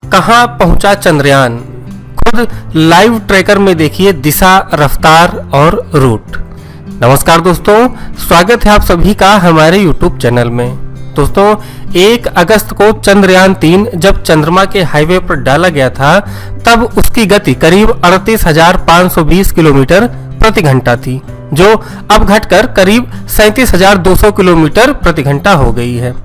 कहां पहुंचा चंद्रयान, खुद लाइव ट्रैकर में देखिए दिशा, रफ्तार और रूट। नमस्कार दोस्तों, स्वागत है आप सभी का हमारे YouTube चैनल में। दोस्तों, 1 अगस्त को चंद्रयान 3 जब चंद्रमा के हाईवे पर डाला गया था, तब उसकी गति करीब 38,520 किलोमीटर प्रति घंटा थी, जो अब घटकर करीब 37,200 किलोमीटर प्रति घंटा हो गई है।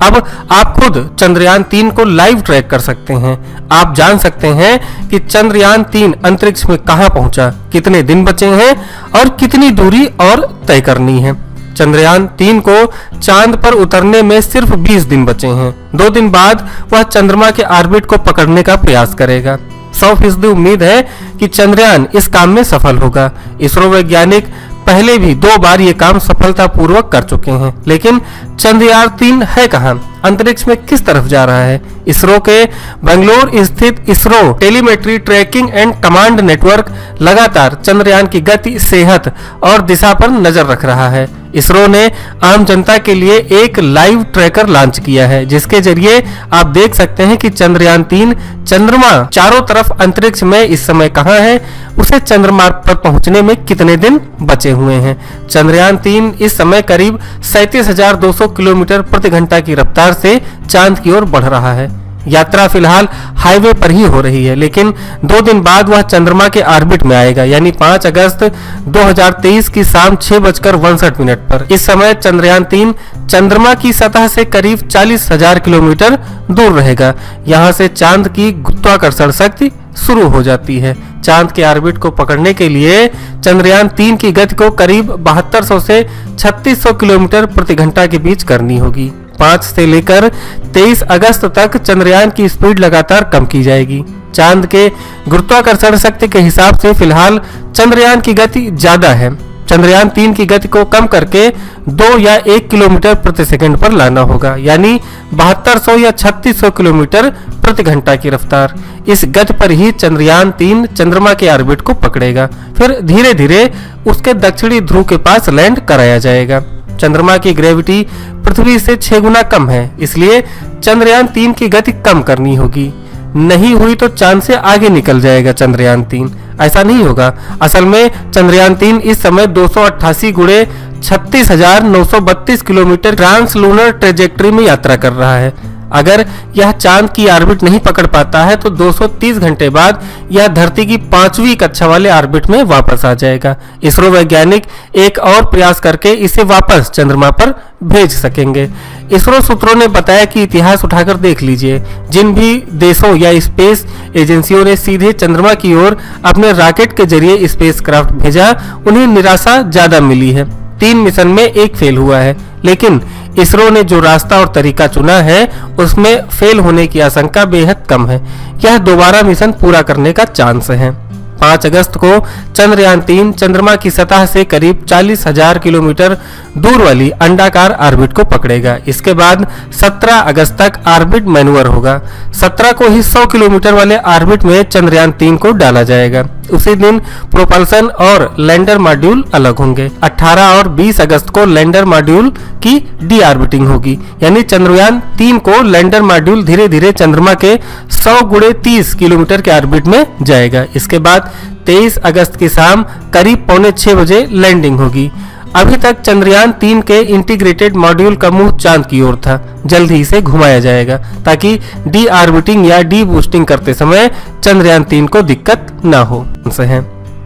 अब आप खुद चंद्रयान 3 को लाइव ट्रैक कर सकते हैं। आप जान सकते हैं कि चंद्रयान 3 अंतरिक्ष में कहां पहुंचा, कितने दिन बचे हैं और कितनी दूरी और तय करनी है। चंद्रयान 3 को चांद पर उतरने में सिर्फ 20 दिन बचे हैं। 2 दिन बाद वह चंद्रमा के ऑर्बिट को पकड़ने का प्रयास करेगा। 100% उम्मीद है कि चंद्रयान इस काम में सफल होगा। इसरो वैज्ञानिक पहले भी 2 बार ये काम सफलतापूर्वक कर चुके हैं, लेकिन चंद्रयान 3 है कहां, अंतरिक्ष में किस तरफ जा रहा है? इसरो के बेंगलोर स्थित ISRO telemetry tracking and command network लगातार चंद्रयान की गति, सेहत और दिशा पर नजर रख रहा है। इसरो ने आम जनता के लिए एक लाइव ट्रैकर लॉन्च किया है, जिसके जरिए आप देख सकते हैं कि चंद्रयान 3 चंद्रमा चारों तरफ अंतरिक्ष में इस समय कहां है, उसे चंद्रमा पर पहुंचने में कितने दिन बचे हुए हैं। चंद्रयान 3 इस समय करीब 37,200 किलोमीटर प्रति घंटा की रफ्तार से चांद की ओर बढ़ रहा है। यात्रा फिलहाल हाईवे पर ही हो रही है, लेकिन 2 दिन बाद वह चंद्रमा के ऑर्बिट में आएगा, यानी 5 अगस्त 2023 की शाम 6:62 पर। इस समय चंद्रयान 3 चंद्रमा की सतह से करीब 40,000 किलोमीटर दूर रहेगा। यहाँ से चांद की गुरुत्वाकर्षण शक्ति शुरू हो जाती है। चांद के ऑर्बिट को पकड़ने के लिए चंद्रयान 3 की गति को करीब 7200 से 3600 किलोमीटर प्रति घंटा के बीच करनी होगी। 5 से लेकर 23 अगस्त तक चंद्रयान की स्पीड लगातार कम की जाएगी। चांद के गुरुत्वाकर्षण शक्ति के हिसाब से फिलहाल चंद्रयान की गति ज्यादा है। चंद्रयान 3 की गति को कम करके 2 या 1 किलोमीटर प्रति सेकंड पर लाना होगा, यानी 7200 या 3600 किलोमीटर प्रति घंटा की रफ्तार। इस गति पर ही चंद्रयान 3 चंद्रमा के ऑर्बिट को पकड़ेगा। फिर धीरे धीरे उसके दक्षिणी ध्रुव के पास लैंड कराया जाएगा। चंद्रमा की ग्रेविटी पृथ्वी से 6 गुना कम है, इसलिए चंद्रयान 3 की गति कम करनी होगी। नहीं हुई तो चांद से आगे निकल जाएगा चंद्रयान 3। ऐसा नहीं होगा। असल में चंद्रयान 3 इस समय 288 गुणे 36,932 किलोमीटर ट्रांसलूनर ट्रेजेक्ट्री में यात्रा कर रहा है। अगर यह चांद की ऑर्बिट नहीं पकड़ पाता है तो 230 घंटे बाद यह धरती की 5वीं कक्षा वाले ऑर्बिट में वापस आ जाएगा। इसरो वैज्ञानिक एक और प्रयास करके इसे वापस चंद्रमा पर भेज सकेंगे। इसरो सूत्रों ने बताया कि इतिहास उठाकर देख लीजिए, जिन भी देशों या स्पेस एजेंसियों ने सीधे चंद्रमा की ओर अपने रॉकेट के जरिए स्पेसक्राफ्ट भेजा, उन्हें निराशा ज्यादा मिली है। 3 मिशन में 1 फेल हुआ है, लेकिन इसरो ने जो रास्ता और तरीका चुना है उसमें फेल होने की आशंका बेहद कम है। यह दोबारा मिशन पूरा करने का चांस है। 5 अगस्त को चंद्रयान 3 चंद्रमा की सतह से करीब 40,000 किलोमीटर दूर वाली अंडाकार ऑर्बिट को पकड़ेगा। इसके बाद 17 अगस्त तक ऑर्बिट मैन्यूवर होगा। 17 को ही 100 किलोमीटर वाले ऑर्बिट में चंद्रयान 3 को डाला जाएगा। उसी दिन प्रोपल्सन और लैंडर मॉड्यूल अलग होंगे। 18 और 20 अगस्त को लैंडर मॉड्यूल की डी ऑर्बिटिंग होगी, यानी चंद्रयान 3 को लैंडर मॉड्यूल धीरे धीरे चंद्रमा के 100 गुणे 30 किलोमीटर के ऑर्बिट में जाएगा। इसके बाद 23 अगस्त की शाम करीब 5:45 बजे लैंडिंग होगी। अभी तक चंद्रयान 3 के इंटीग्रेटेड मॉड्यूल का मुंह चांद की ओर था। जल्द ही इसे घुमाया जाएगा, ताकि डी ऑर्बिटिंग या डी बूस्टिंग करते समय चंद्रयान 3 को दिक्कत न हो।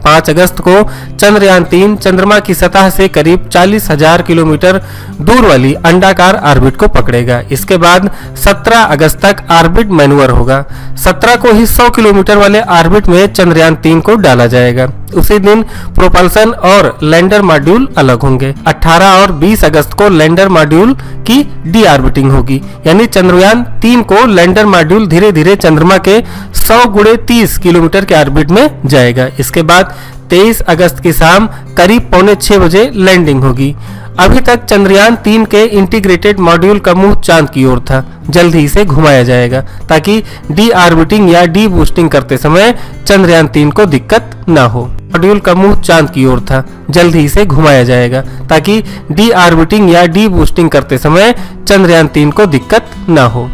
5 अगस्त को चंद्रयान 3 चंद्रमा की सतह से करीब 40,000 किलोमीटर दूर वाली अंडाकार ऑर्बिट को पकड़ेगा। इसके बाद 17 अगस्त तक ऑर्बिट मैन्यूवर होगा। 17 को ही 100 किलोमीटर वाले ऑर्बिट में चंद्रयान 3 को डाला जाएगा। उसी दिन प्रोपल्सन और लैंडर मॉड्यूल अलग होंगे। 18 और 20 अगस्त को लैंडर मॉड्यूल की डी ऑर्बिटिंग होगी, यानी चंद्रयान 3 को लैंडर मॉड्यूल धीरे धीरे चंद्रमा के 100 गुणे 30 किलोमीटर के ऑर्बिट में जाएगा। इसके बाद 23 अगस्त की शाम करीब 5:45 बजे लैंडिंग होगी। अभी तक चंद्रयान 3 के इंटीग्रेटेड मॉड्यूल का मुंह चांद की ओर था। जल्द ही इसे घुमाया जाएगा, ताकि डी ऑर्बिटिंग या डी बूस्टिंग करते समय चंद्रयान 3 को दिक्कत न हो। मॉड्यूल का मुंह चांद की ओर था। जल्द ही इसे घुमाया जाएगा, ताकि डी ऑर्बिटिंग या डी बूस्टिंग करते समय चंद्रयान 3 को दिक्कत न हो।